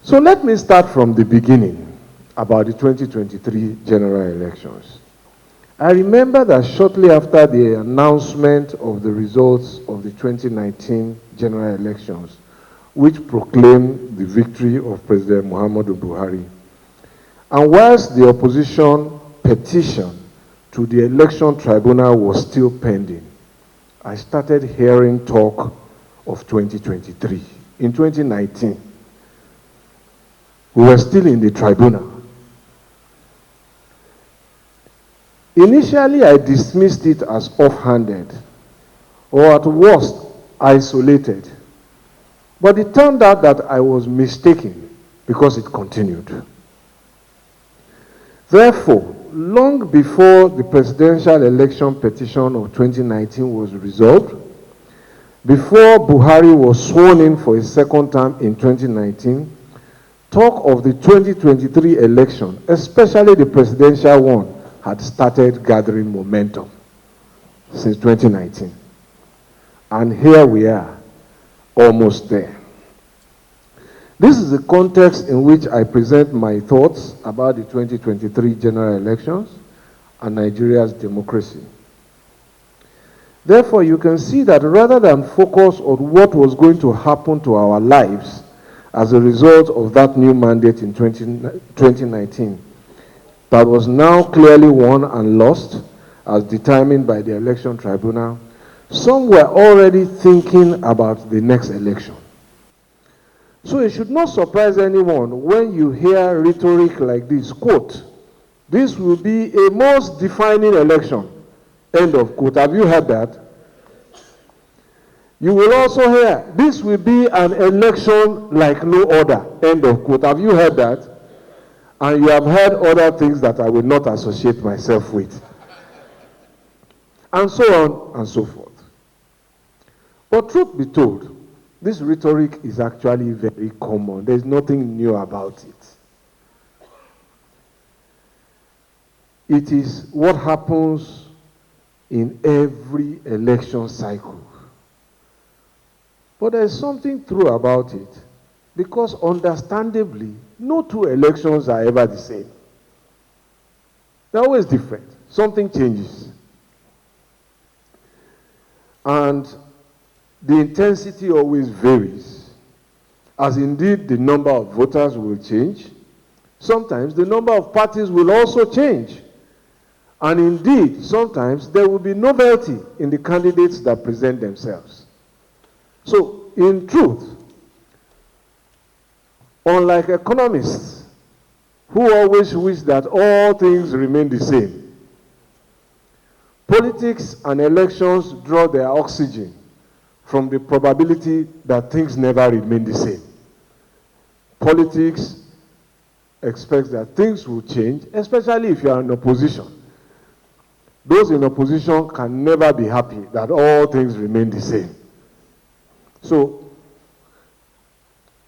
So let me start from the beginning about the 2023 general elections. I remember that shortly after the announcement of the results of the 2019 general elections, which proclaimed the victory of President Muhammadu Buhari, and whilst the opposition petition to the election tribunal was still pending, I started hearing talk of 2023. In 2019, we were still in the tribunal. Initially, I dismissed it as off-handed, or at worst, isolated. But it turned out that I was mistaken because it continued. Therefore, long before the presidential election petition of 2019 was resolved, before Buhari was sworn in for a second term in 2019, talk of the 2023 election, especially the presidential one, had started gathering momentum since 2019. And here we are, almost there. This is the context in which I present my thoughts about the 2023 general elections and Nigeria's democracy. Therefore, you can see that rather than focus on what was going to happen to our lives as a result of that new mandate in 2019, that was now clearly won and lost as determined by the election tribunal, some were already thinking about the next election. So it should not surprise anyone when you hear rhetoric like this, quote, "This will be a most defining election," end of quote. Have you heard that? You will also hear, "This will be an election like no other," end of quote. Have you heard that? And you have heard other things that I will not associate myself with. And so on and so forth. But truth be told, this rhetoric is actually very common. There's nothing new about it. It is what happens in every election cycle. But there's something true about it, because understandably, no two elections are ever the same. They're always different. Something changes. And the intensity always varies, as indeed the number of voters will change. Sometimes the number of parties will also change. And indeed, sometimes there will be novelty in the candidates that present themselves. So, in truth, unlike economists who always wish that all things remain the same, politics and elections draw their oxygen from the probability that things never remain the same. Politics expects that things will change, especially if you are in opposition. Those in opposition can never be happy that all things remain the same. So,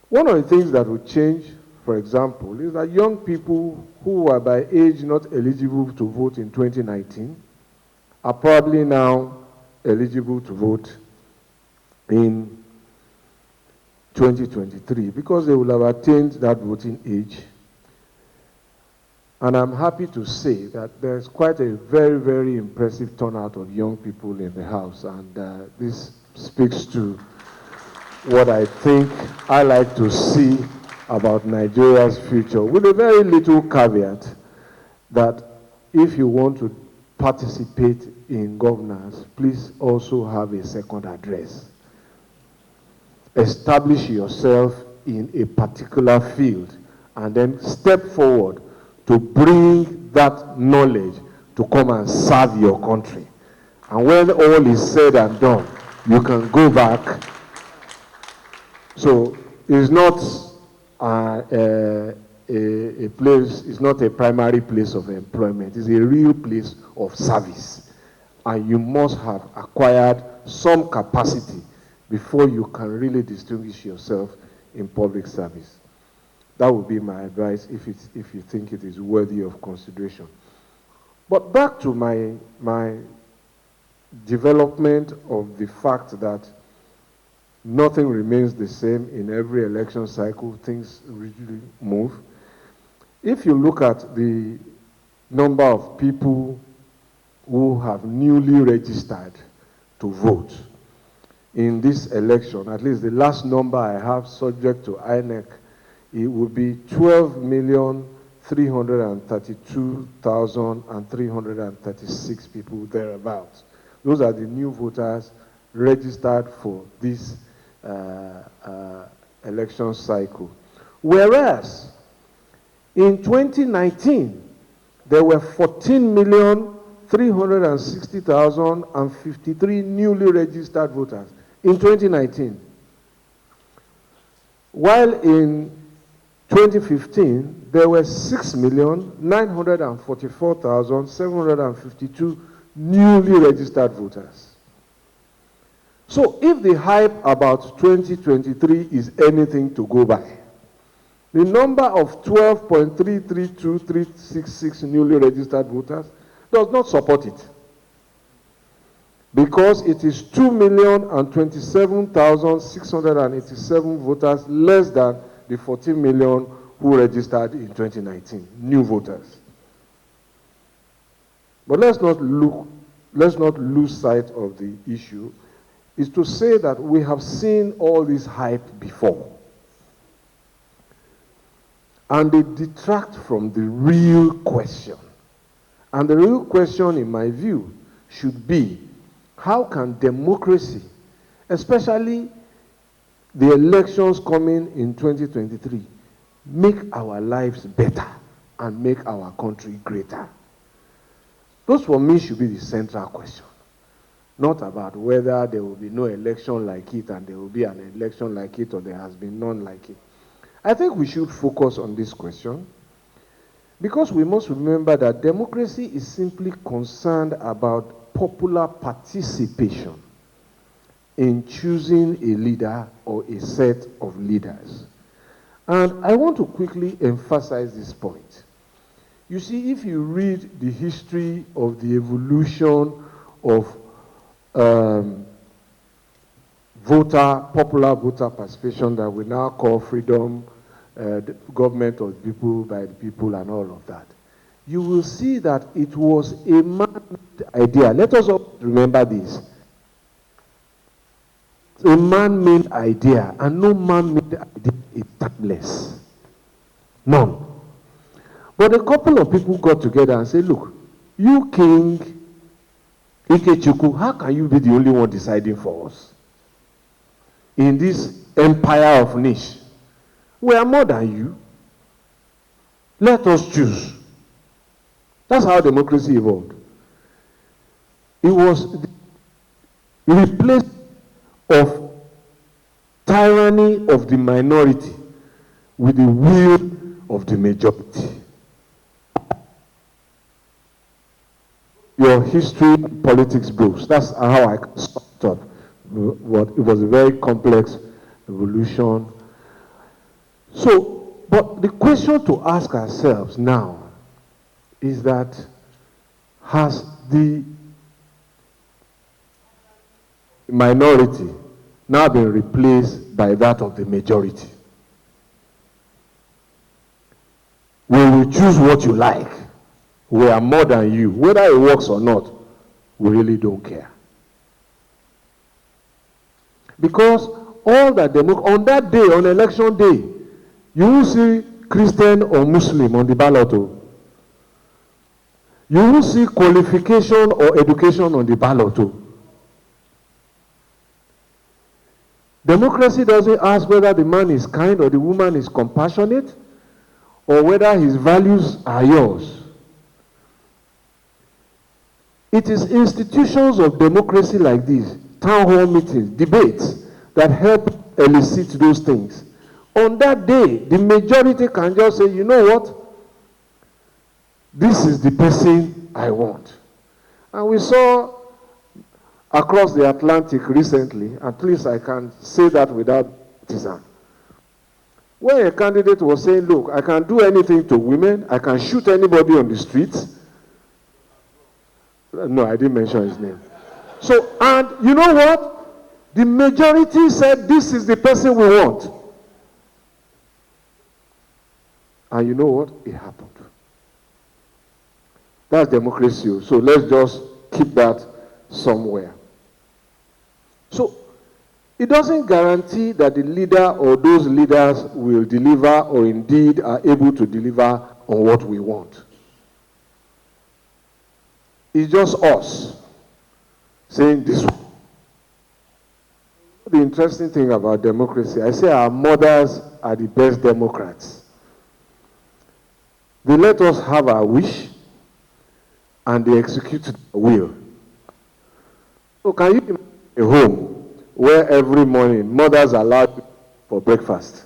one of the things that will change, for example, is that young people who were by age not eligible to vote in 2019 are probably now eligible to vote in 2023 because they will have attained that voting age. And I'm happy to say that there's quite a very, very impressive turnout of young people in the House, and this speaks to what I think I like to see about Nigeria's future, with a very little caveat that if you want to participate in governance, please also have a second address. Establish yourself in a particular field and then step forward to bring that knowledge to come and serve your country. And when all is said and done, you can go back. So it's not a place, it's not a primary place of employment. It's a real place of service. And you must have acquired some capacity before you can really distinguish yourself in public service. That would be my advice if you think it is worthy of consideration. But back to my development of the fact that Nothing remains the same in every election cycle. Things really move. If you look at the number of people who have newly registered to vote in this election, at least the last number I have subject to INEC, it would be 12,332,336 people thereabouts. Those are the new voters registered for this election cycle. Whereas in 2019, there were 14,360,053 newly registered voters in 2019. While in 2015, there were 6,944,752 newly registered voters. So if the hype about 2023 is anything to go by, the number of 12,332,366 newly registered voters does not support it, because it is 2,027,687 voters less than the 14 million who registered in 2019, new voters. But let's not lose sight of the issue, is to say that we have seen all this hype before. And they detract from the real question. And the real question, in my view, should be, how can democracy, especially the elections coming in 2023, make our lives better and make our country greater? Those, for me, should be the central question. Not about whether there will be no election like it and there will be an election like it or there has been none like it. I think we should focus on this question, because we must remember that democracy is simply concerned about popular participation in choosing a leader or a set of leaders. And I want to quickly emphasize this point. You see, if you read the history of the evolution of popular voter participation that we now call freedom, the government of the people, by the people, and all of that, you will see that it was a man-made idea. Let us all remember this. It's a man-made idea, and no man-made idea is timeless. None. But a couple of people got together and said, look, you King Ikechukwu, how can you be the only one deciding for us in this empire of niche? We are more than you. Let us choose. That's how democracy evolved. It was the replacement of tyranny of the minority with the will of the majority. Your history, politics books. That's how I stopped up. It was a very complex evolution. So, but the question to ask ourselves now is that, has the minority now been replaced by that of the majority? We will choose what you like. We are more than you. Whether it works or not, we really don't care. Because all that on that day, on election day, you will see Christian or Muslim on the ballot. You will see qualification or education on the ballot. Democracy doesn't ask whether the man is kind or the woman is compassionate or whether his values are yours. It is institutions of democracy like these, town hall meetings, debates, that help elicit those things. On that day, the majority can just say, you know what? This is the person I want. And we saw across the Atlantic recently, at least I can say that without partisan, where a candidate was saying, look, I can do anything to women, I can shoot anybody on the streets. No, I didn't mention his name. So, and you know what? The majority said, this is the person we want. And you know what? It happened. That's democracy. So let's just keep that somewhere. So it doesn't guarantee that the leader or those leaders will deliver or indeed are able to deliver on what we want. It's just us saying this. The interesting thing about democracy, I say our mothers are the best Democrats. They let us have our wish and they execute the will. So can you imagine a home where every morning mothers are allowed for breakfast?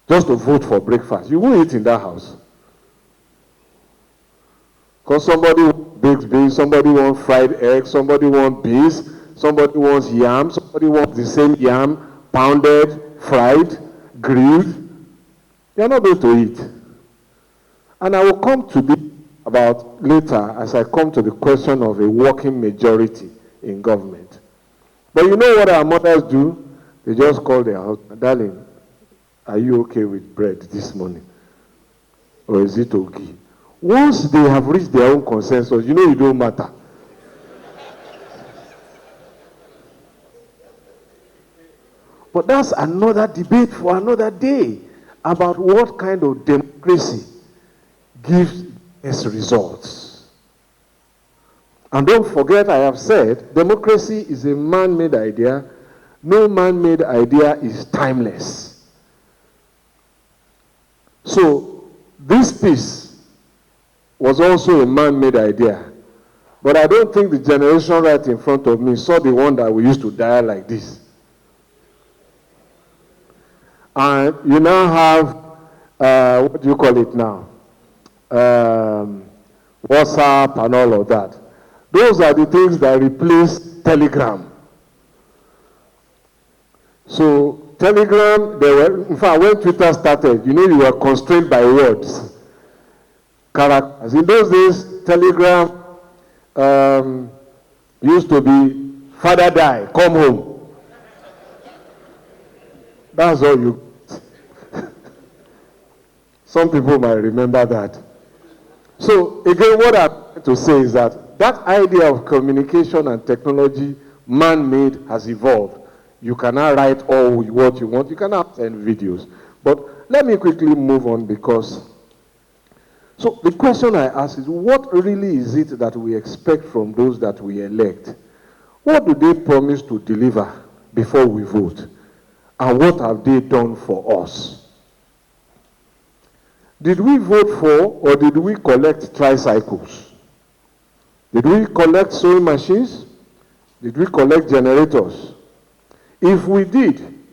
Just to vote for breakfast. You won't eat in that house. Because somebody bakes beans, somebody wants fried eggs, somebody wants beans, somebody wants yam, somebody wants the same yam, pounded, fried, grilled. You're not going to eat. And I will come to this about later as I come to the question of a working majority in government. But you know what our mothers do? They just call their husband, darling, are you okay with bread this morning? Or is it okay? Once they have reached their own consensus, you know it don't matter. But that's another debate for another day about what kind of democracy gives best results. And don't forget, I have said, democracy is a man-made idea. No man-made idea is timeless. So this piece was also a man-made idea. But I don't think the generation right in front of me saw the one that we used to dial like this. And you now have, what do you call it now? WhatsApp and all of that. Those are the things that replace Telegram. So Telegram, in fact, when Twitter started, you know you were constrained by words. Characters. In those days, Telegram used to be, father die, come home. That's all you. Some people might remember that. So again, what I'm trying to say is that idea of communication and technology, man-made, has evolved. You cannot write all what you want. You cannot send videos. But let me quickly move on because... So the question I ask is, what really is it that we expect from those that we elect? What do they promise to deliver before we vote? And what have they done for us? Did we vote for or did we collect tricycles? Did we collect sewing machines? Did we collect generators? If we did,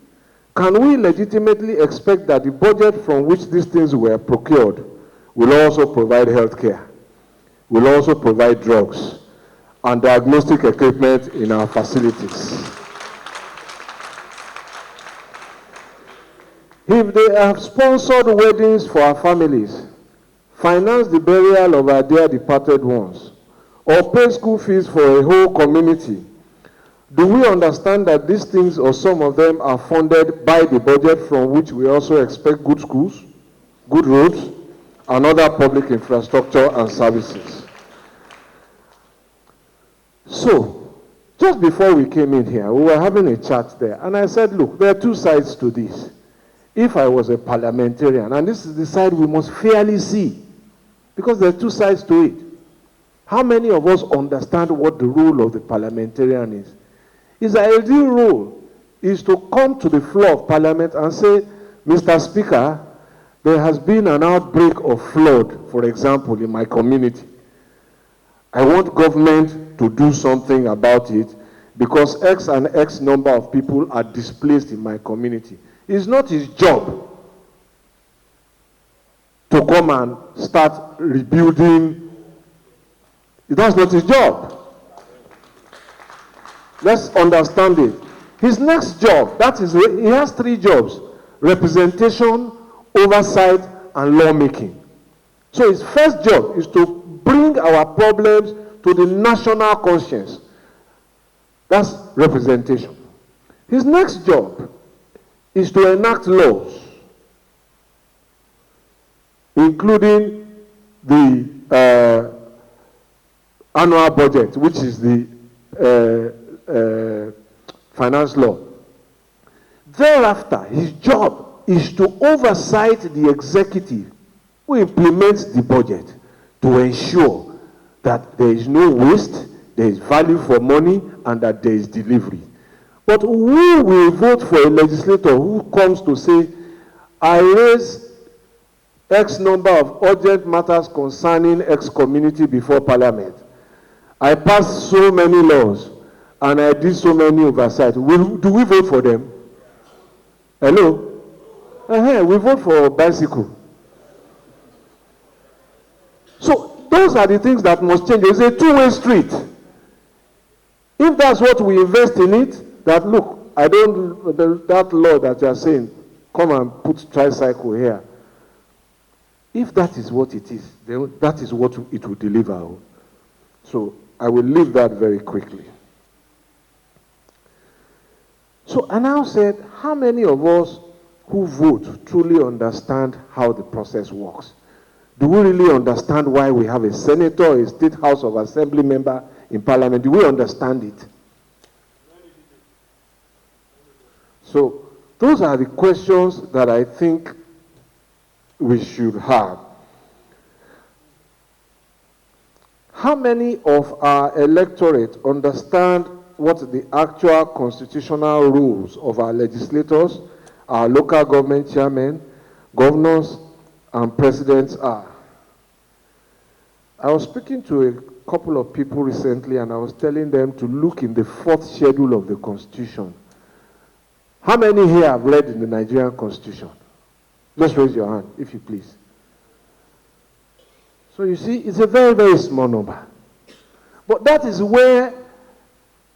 can we legitimately expect that the budget from which these things were procured will also provide health care, will also provide drugs and diagnostic equipment in our facilities? If they have sponsored weddings for our families, financed the burial of our dear departed ones, or paid school fees for a whole community, do we understand that these things or some of them are funded by the budget from which we also expect good schools, good roads, and other public infrastructure and services? So, just before we came in here, we were having a chat there, and I said, look, there are two sides to this. If I was a parliamentarian, and this is the side we must fairly see, because there are two sides to it. How many of us understand what the role of the parliamentarian is? His ideal role is to come to the floor of parliament and say, Mr. Speaker, there has been an outbreak of flood, for example, in my community. I want government to do something about it because X and X number of people are displaced in my community. It's not his job to come and start rebuilding. That's not his job. Let's understand it. His next job, he has three jobs: representation, oversight, and lawmaking. So his first job is to bring our problems to the national conscience. That's representation. His next job is to enact laws, including the annual budget, which is the finance law. Thereafter, his job is to oversight the executive who implements the budget to ensure that there is no waste, there is value for money, and that there is delivery. But who will vote for a legislator who comes to say, I raise X number of urgent matters concerning X community before Parliament. I passed so many laws, and I did so many oversight. Do we vote for them? Hello? We vote for bicycle. So those are the things that must change. It's a two-way street. If that's what we invest in it, that look, that law that you are saying, come and put tricycle here. If that is what it is, then that is what it will deliver. So I will leave that very quickly. So I now said, how many of us who vote truly understand how the process works? Do we really understand why we have a senator, a state house of assembly member in parliament? Do we understand it? So those are the questions that I think we should have. How many of our electorate understand what the actual constitutional rules of our legislators, our local government chairmen, governors, and presidents are? I was speaking to a couple of people recently, and I was telling them to look in the 4th schedule of the Constitution. How many here have read in the Nigerian Constitution? Just raise your hand, if you please. So you see, it's a very, very small number. But that is where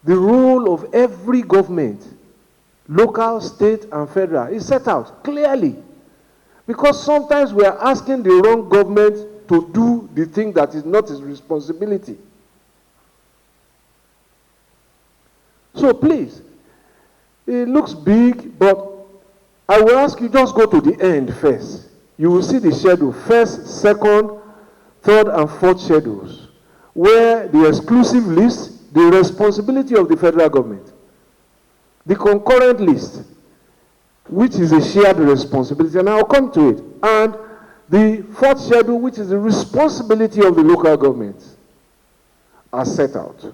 the role of every government, local, state, and federal, is set out clearly. Because sometimes we are asking the wrong government to do the thing that is not his responsibility. So please, it looks big, but I will ask you, just go to the end first. You will see the schedule, 1st, 2nd, 3rd, and 4th schedules, where the exclusive list, the responsibility of the federal government, the concurrent list, which is a shared responsibility, and I'll come to it, and the 4th schedule, which is the responsibility of the local governments, are set out.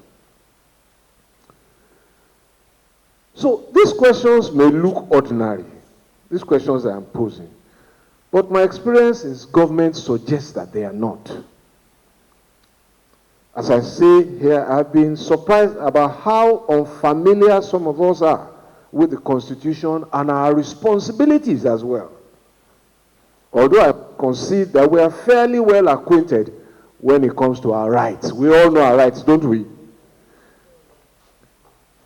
So these questions may look ordinary, these questions I am posing, but my experience is government suggests that they are not. As I say here, I've been surprised about how unfamiliar some of us are with the Constitution and our responsibilities as well. Although I concede that we are fairly well acquainted when it comes to our rights. We all know our rights, don't we?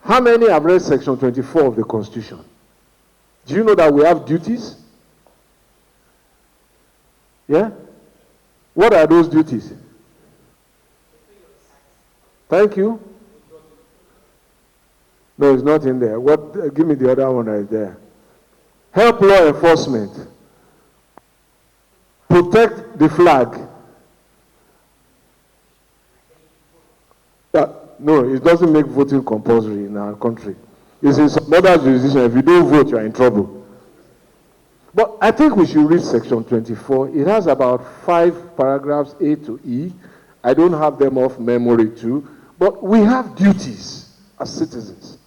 How many have read Section 24 of the Constitution? Do you know that we have duties? Yeah? What are those duties? Thank you. No, it's not in there. Give me the other one right there. Help law enforcement. Protect the flag. No, it doesn't make voting compulsory in our country. It's in some other jurisdiction. If you don't vote, you are in trouble. But I think we should read Section 24. It has about 5 paragraphs, A to E. I don't have them off memory too. But we have duties as citizens,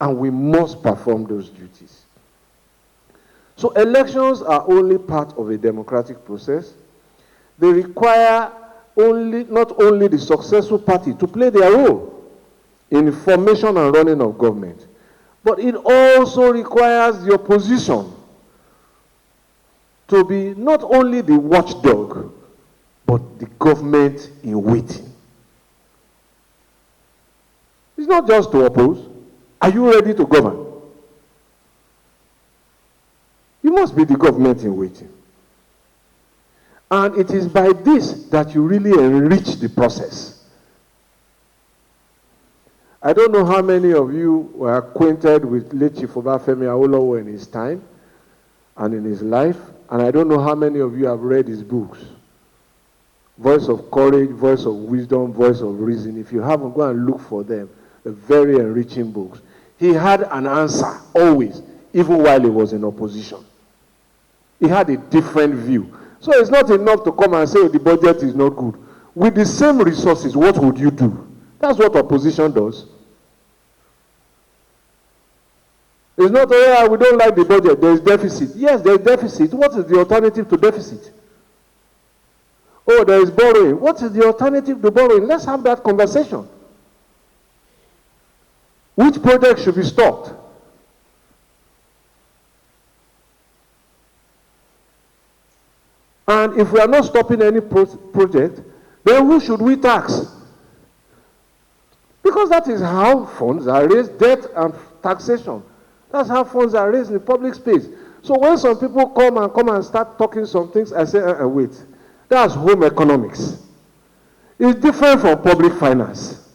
and we must perform those duties. So elections are only part of a democratic process. They require not only the successful party to play their role in formation and running of government, but it also requires the opposition to be not only the watchdog, but the government in waiting. It's not just to oppose. Are you ready to govern? You must be the government in waiting. And it is by this that you really enrich the process. I don't know how many of you were acquainted with late Chief Obafemi Awolowo in his time and in his life, and I don't know how many of you have read his books. Voice of Courage, Voice of Wisdom, Voice of Reason. If you haven't, go and look for them. They're very enriching books. He had an answer, always, even while he was in opposition. He had a different view. So it's not enough to come and say, oh, the budget is not good. With the same resources, what would you do? That's what opposition does. It's not, oh, yeah, we don't like the budget, there is deficit. Yes, there is deficit. What is the alternative to deficit? Oh, there is borrowing. What is the alternative to borrowing? Let's have that conversation. Which project should be stopped? And if we are not stopping any project, then who should we tax? Because that is how funds are raised, debt and taxation. That's how funds are raised in the public space. So when some people come and start talking some things, I say, wait. That's home economics. It's different from public finance.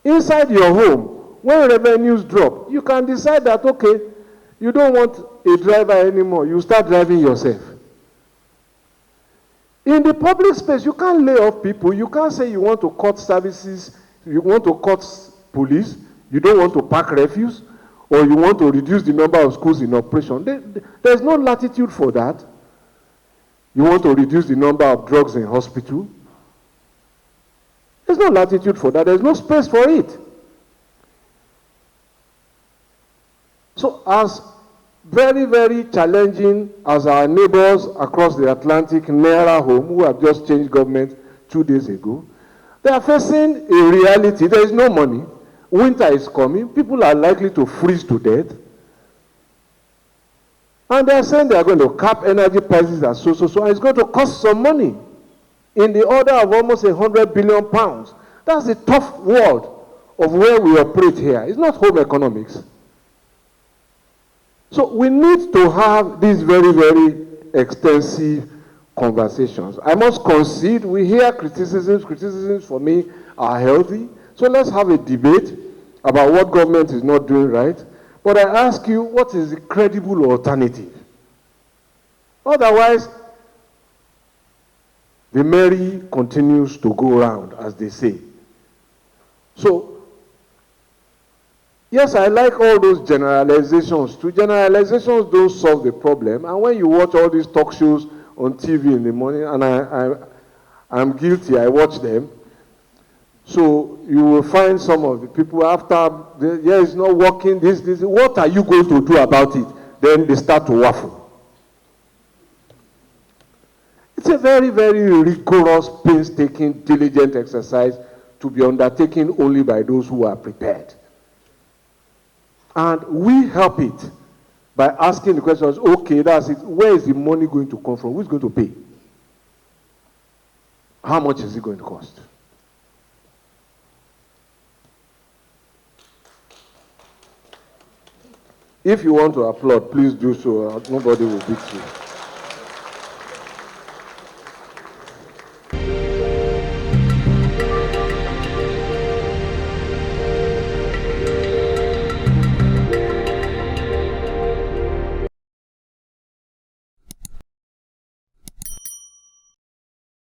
Inside your home, when revenues drop, you can decide that, okay, you don't want a driver anymore. You start driving yourself. In the public space, you can't lay off people. You can't say you want to cut services, you want to cut police, you don't want to pack refuse, or you want to reduce the number of schools in operation. There's no latitude for that. You want to reduce the number of drugs in hospital. There's no latitude for that. There's no space for it. So as very, very challenging as our neighbors across the Atlantic, nearer home, who have just changed government 2 days ago, they are facing a reality. There is no money. Winter is coming. People are likely to freeze to death. And they are saying they are going to cap energy prices at so. And it's going to cost some money in the order of almost 100 billion pounds. That's the tough world of where we operate here. It's not home economics. So we need to have these very, very extensive conversations. I must concede, we hear criticisms. Criticisms for me are healthy. So let's have a debate about what government is not doing right. But I ask you, what is the credible alternative? Otherwise, the merry continues to go round, as they say. So, yes, I like all those generalizations too. Generalizations don't solve the problem. And when you watch all these talk shows on TV in the morning, and I'm guilty, I watch them, so you will find some of the people after, yeah, it's not working, this, what are you going to do about it? Then they start to waffle. It's a very, very rigorous, painstaking, diligent exercise to be undertaken only by those who are prepared. And we help it by asking the questions, okay, that's it, where is the money going to come from? Who's going to pay? How much is it going to cost? If you want to applaud, please do so. Nobody will beat you.